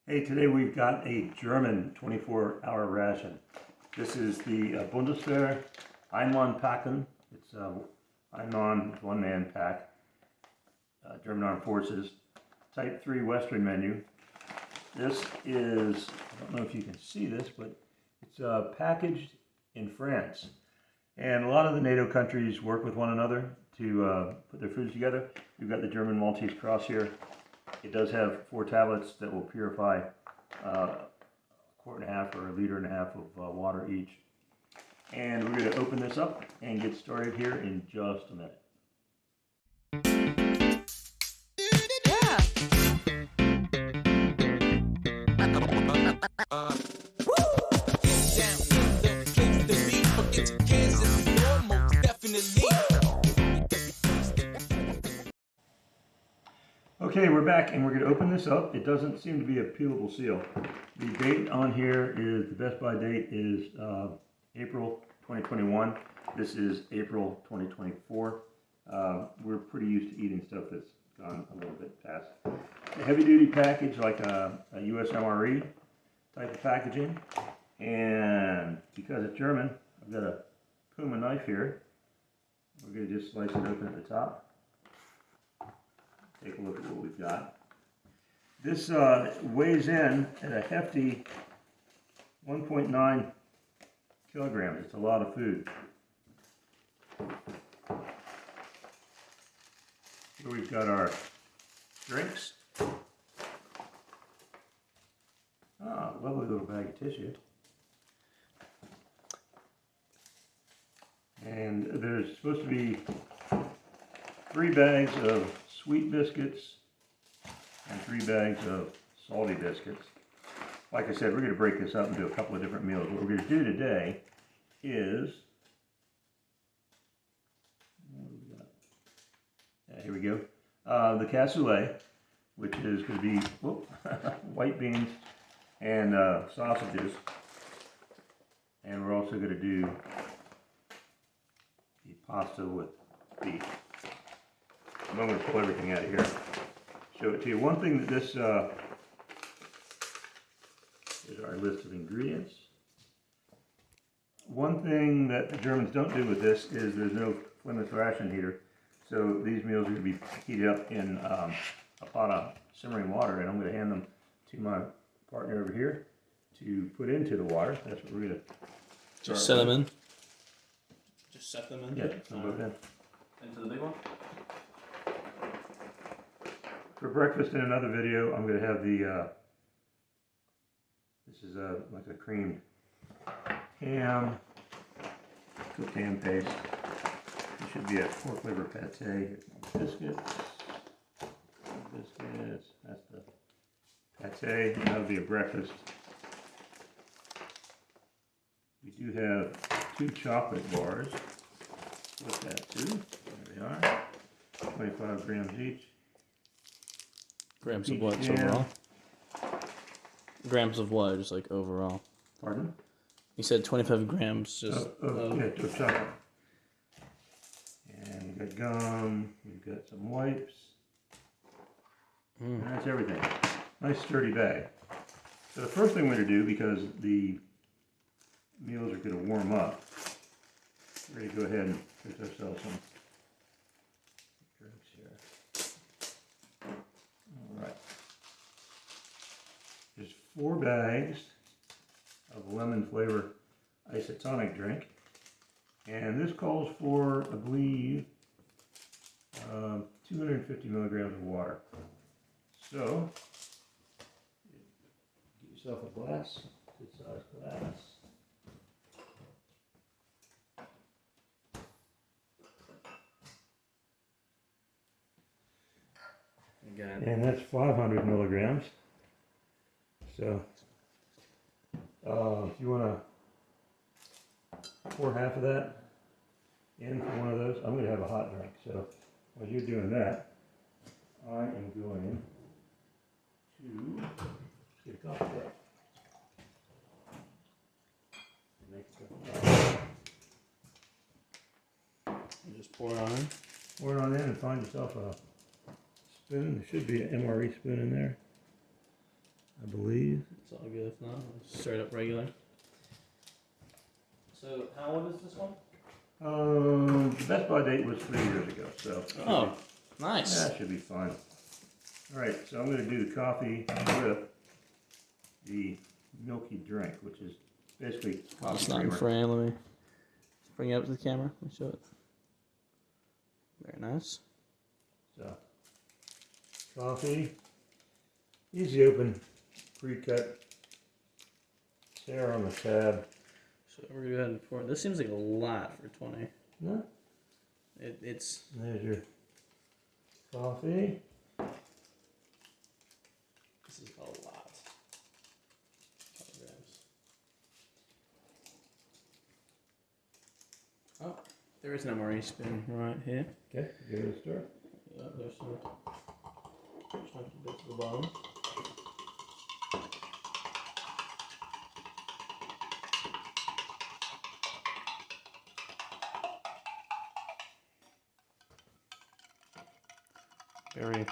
Hey, today we've got a German 24-hour ration. This is the Bundeswehr Einmannpackung. It's Einmann, one-man pack, German Armed Forces, Type 3 Western menu. This is, I don't know if you can see this, but it's packaged in France. And a lot of the NATO countries work with one another to put their foods together. We've got the German Maltese cross here. It does have 4 tablets that will purify a quart and a half or a liter and a half of water each. And we're going to open this up and get started here in just a minute. Okay, we're back and we're going to open this up. It doesn't seem to be a peelable seal. The date on here is, the best by date is April 2021. This is April 2024. We're pretty used to eating stuff that's gone a little bit past. A heavy duty package like a US MRE type of packaging. And because it's German, I've got a Puma knife here. We're going to just slice it open at the top. Take a look at what we've got. This weighs in at a hefty 1.9 kilograms. It's a lot of food. Here we've got our drinks. Ah, lovely little bag of tissue. And there's supposed to be 3 bags of sweet biscuits and 3 bags of salty biscuits. Like I said, we're going to break this up into a couple of different meals. What we're going to do today is, here we go, the cassoulet, which is going to be white beans and sausages. And we're also going to do the pasta with beef. I'm going to pull everything out of here, show it to you. One thing that this is our list of ingredients. One thing that the Germans don't do with this is there's no flameless ration heater, so these meals are going to be heated up in a pot of simmering water, and I'm going to hand them to my partner over here to put into the water. That's what we're going to just set them in. Just set them in. Yeah, both in. Into the big one. For breakfast in another video, I'm going to have the, this is like a creamed ham, cooked ham paste. It should be a 4-flavor pate. Biscuits, that's the pate, and that'll be a breakfast. We do have 2 chocolate bars with that too. There they are, 25 grams each. Grams of what overall? Grams of what, just like overall? Pardon? You said 25 grams just yeah, of chocolate. And we've got gum, we've got some wipes. And that's everything. Nice sturdy bag. So the first thing we're going to do, because the meals are going to warm up, we're going to go ahead and fix ourselves some drinks here. Alright. There's 4 bags of lemon flavor isotonic drink. And this calls for, I believe, 250 milligrams of water. So, get yourself a glass, good sized glass. Again. And that's 500 milligrams. So, if you want to pour half of that in for one of those, I'm going to have a hot drink. So, while you're doing that, I am going to get a coffee cup. Make a cup of coffee. You just pour it on in. Pour it on in and find yourself a spoon. There should be an MRE spoon in there. I believe. It's all good if not. We'll start up regular. So, how old is this one? The best buy date was 3 years ago, so. Oh, nice. That should be fine. All right, so I'm going to do the coffee with the milky drink, which is basically Oh, it's coffee not in creamer. frame. Let me bring it up to the camera. Let me show it. Very nice. So, coffee, easy open, pre-cut, tear on the tab. So we're gonna go ahead and pour. This seems like a lot for 20. No? It's. There's your coffee. This is a lot. Grams. Oh, there is an MRE spoon right here. Okay, give it a stir. Yep, there's some chunky bits at the bottom. Very,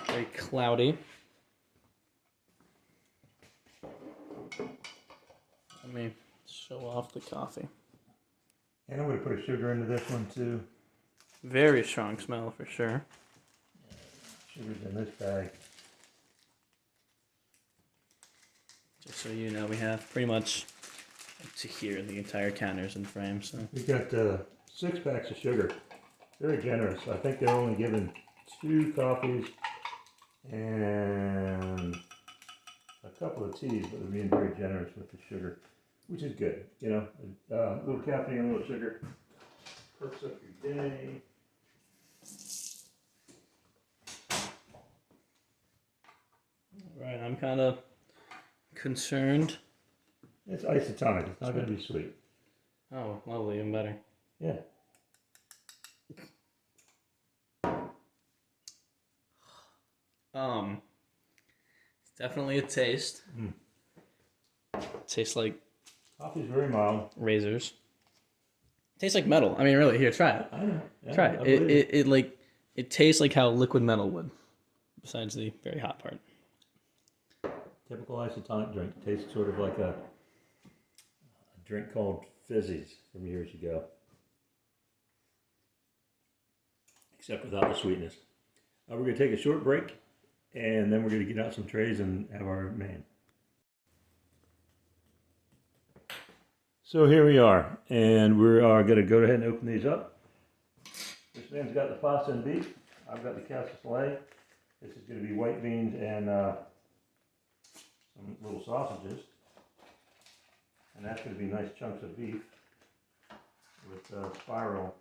very cloudy. Let me show off the coffee. And I'm going to put a sugar into this one too. Very strong smell for sure. Sugar's in this bag. Just so you know, we have pretty much up to here the entire counters in frame. So We've got 6 packs of sugar. Very generous. I think they're only giving 2 coffees and a couple of teas, but they're being very generous with the sugar, which is good. You know, a little caffeine, a little sugar, perks up your day. right, I'm kind of concerned. It's isotonic. It's not going to be sweet. Oh, lovely, even better. Yeah. It's definitely a taste. Tastes like Coffee's very mild. razors. Tastes like metal. I mean, really, here, try it. I know. Yeah, Try I it. believe It like it tastes like how liquid metal would. Besides the very hot part. Typical isotonic drink. Tastes sort of like a drink called Fizzies from years ago. Except without the sweetness. We're going to take a short break, and then we're going to get out some trays and have our main. So here we are, and we are going to go ahead and open these up. This man's got the pasta and beef. I've got the cassoulet. This is going to be white beans and some little sausages. And that's going to be nice chunks of beef with spiral.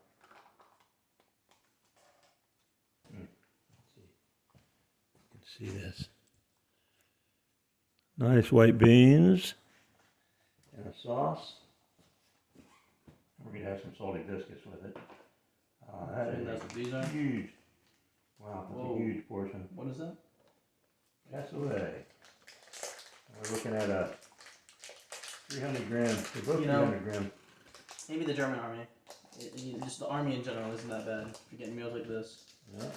See this. Nice white beans and a sauce. We're going to have some salty biscuits with it. That is That's what these are? huge. Wow, that's Whoa. a huge portion. What is that? Cassoulet. We're looking at a 300 grams. They're both You know, 300 grams. Maybe the German army. Just the army in general isn't that bad if you're getting meals like this. Yeah.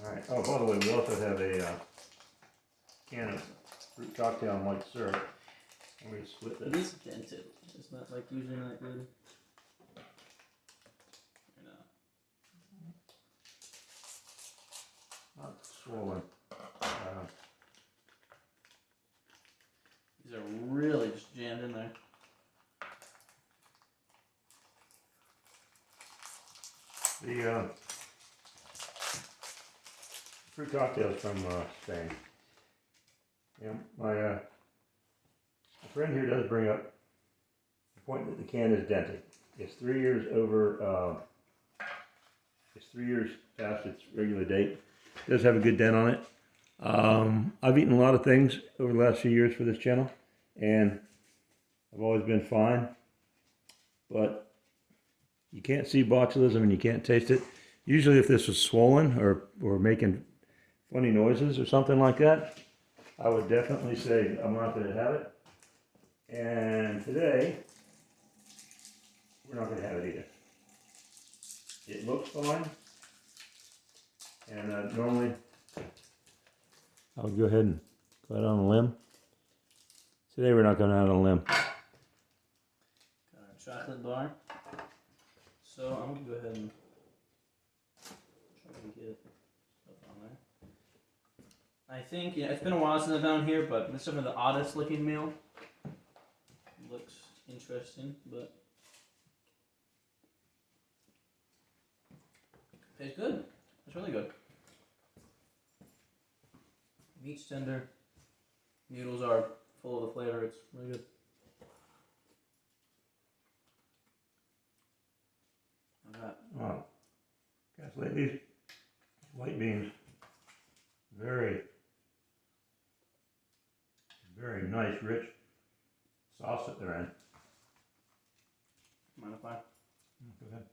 All right. Oh, by the way, we also have a can of fruit cocktail and white syrup. I'm going to split It this. is dented. It's not like usually not good. I know. Not swollen. These are really just jammed in there. The fruit cocktails from Spain. Yeah, my friend here does bring up the point that the can is dented. It's 3 years over. It's 3 years past its regular date. It does have a good dent on it. I've eaten a lot of things over the last few years for this channel, and I've always been fine. But you can't see botulism and you can't taste it. Usually, if this was swollen or making funny noises or something like that, I would definitely say I'm not going to have it. And today, we're not going to have it either. It looks fine, and normally I would go ahead and Go out on a limb. Today we're not going out on a limb. Got our chocolate bar. So I'm gonna go ahead and try and get stuff on there. I think, yeah, it's been a while since I've been here, but this is some of the oddest looking meal. Looks interesting, but tastes good. It's really good. Meat's tender. Noodles are full of the flavor. It's really good. Oh, guys, these white beans, very nice, rich sauce that they're in. Mind if I? Go ahead.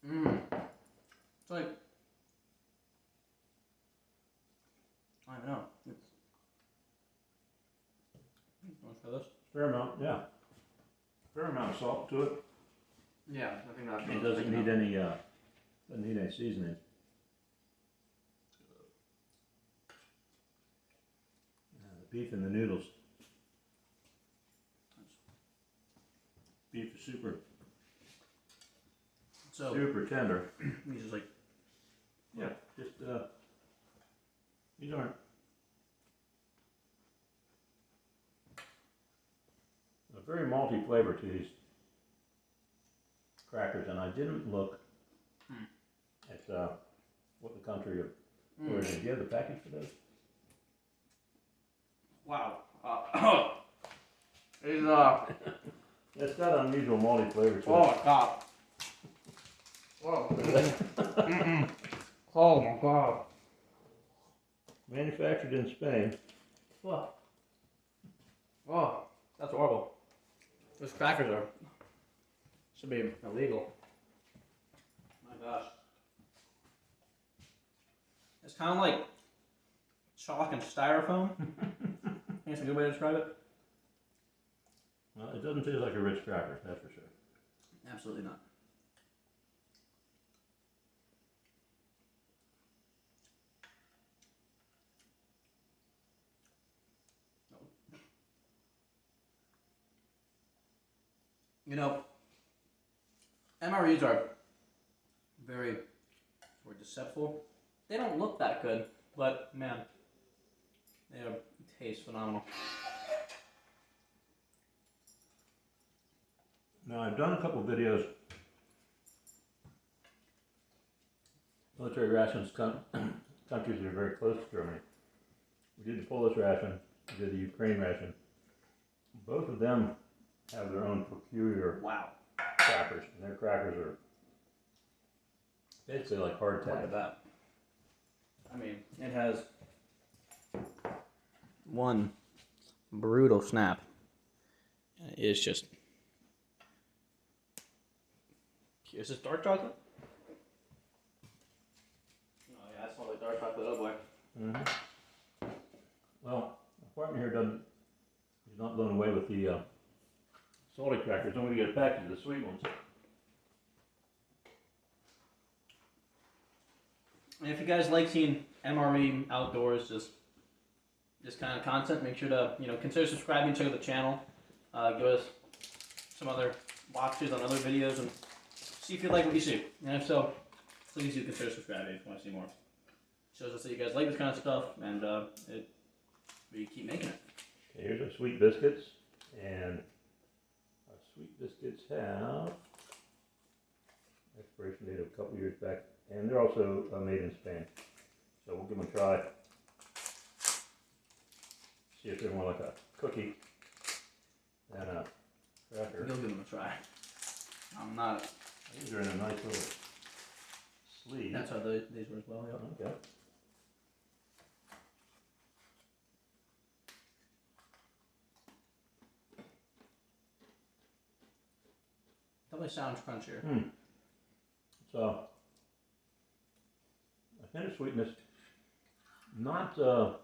It's like, I don't know. Want to try this? Fair amount, yeah. Fair amount of salt to it. Yeah, I think that. It doesn't need any seasoning. The beef and the noodles. Beef is super tender. He's just like, Yeah, just these aren't. A very malty flavor to these crackers, and I didn't look at what the country of origin. Do you have the package for those? wow. It's got unusual malty flavor to Oh it. my god. Oh. Oh my god. Manufactured in Spain. Oh. Oh, that's horrible. Those crackers should be illegal. My gosh. It's kind of like chalk and styrofoam. I think that's a good way to describe it. Well, it doesn't taste like a Ritz cracker, that's for sure. Absolutely not. You know, MREs are very deceptive. They don't look that good, but man, they taste phenomenal. Now, I've done a couple videos, military rations, countries that are very close to Germany. We did the Polish ration, we did the Ukraine ration. Both of them have their own peculiar crackers, and their crackers are basically like hardtack. Look at that. I mean, it has one brutal snap. It's just. Is this dark chocolate? Oh yeah, that smells like dark chocolate. Oh boy. Mm-hmm. Well, the partner here he's not blown away with the salty crackers. I'm going to get a package of the sweet ones. And if you guys like seeing MRE outdoors, just this kind of content, make sure to consider subscribing, check out the channel, give us some other watches on other videos, and see if you like what you see. And if so, please do consider subscribing if you want to see more. Shows us that you guys like this kind of stuff, and we keep making it. Okay, here's our sweet biscuits, and our sweet biscuits have expiration date of a couple years back, and they're also made in Spain. So we'll give them a try. See if they're more like a cookie than a cracker. You'll give them a try. I'm not. These are in a nice little sleeve. That's how these were as well. Yeah. Okay. Definitely sounds crunchier. So, a hint of sweetness, not a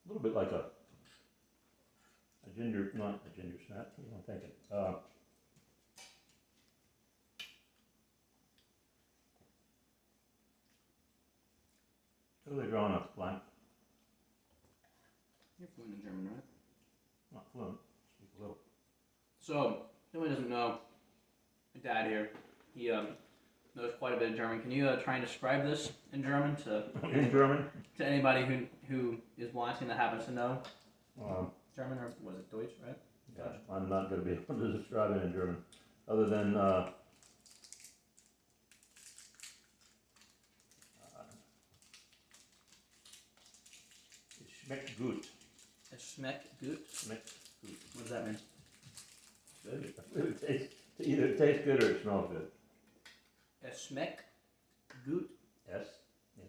little bit like a ginger, not a ginger snap, what am I thinking? Totally drawn a blank, You're fluent in German, right? not fluent, speak a little. So, if anyone doesn't know, my dad here, he knows quite a bit of German. Can you try and describe this in German In German? to anybody who is watching that happens to know Um, German, or was it Deutsch, right? yeah, I'm not going to be able to describe it in German, other than it schmeckt gut. It schmeckt gut. Schmeckt gut. What does that mean? It either tastes good or it smells good. Es schmeckt gut. Yes,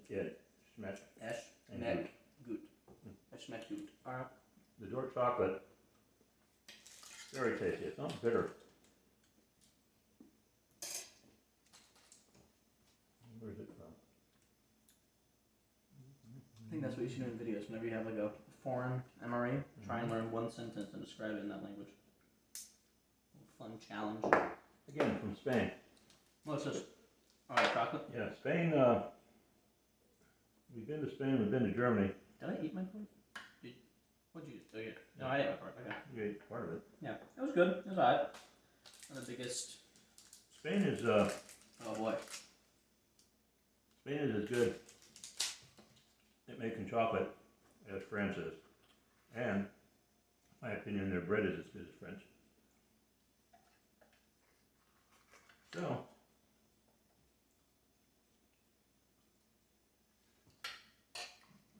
it schmeckt. Es And schmeckt gut. Es schmeckt gut. Alright. The dark chocolate, very tasty. It's not bitter. Where is it from? I think that's what you should do in videos. Whenever you have like a foreign MRE, try and learn one sentence and describe it in that language. Fun challenge. Again, from Spain. What's this? Alright, chocolate. Yeah, Spain, we've been to Spain, we've been to Germany. Did I eat my part? What'd you do? Oh, yeah. No, I ate my part. Okay. You ate part of it. Yeah, it was good. It was alright. Not the biggest. Spain is, Oh boy. Spain is as good at making chocolate as France is. And, in my opinion, their bread is as good as French. So,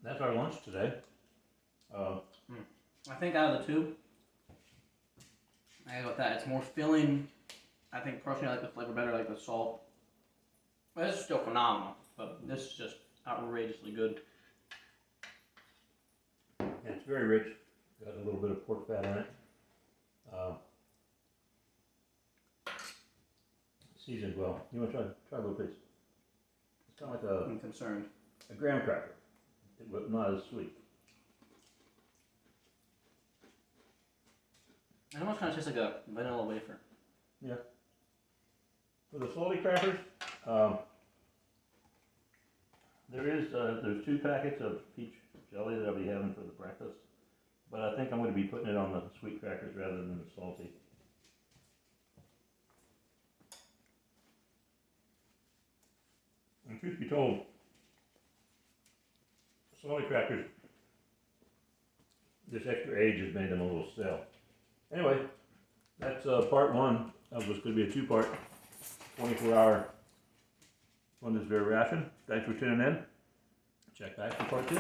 that's our lunch today. I think out of the two, I go with that. It's more filling. I think personally I like the flavor better, like the salt. But it's still phenomenal. But this is just outrageously good. And it's very rich. Got a little bit of pork fat in it. Seasoned well. You want to try a little piece? It's kind of like I'm concerned. a graham cracker, but not as sweet. It almost kind of tastes like a vanilla wafer. Yeah. For the salty crackers, there's 2 packets of peach jelly that I'll be having for the breakfast, but I think I'm going to be putting it on the sweet crackers rather than the salty. And truth be told, salty crackers, this extra age has made them a little stale. Anyway, that's part 1 of what's going to be a 2-part 24-hour Bundeswehr ration. Thanks for tuning in. Check back for part 2.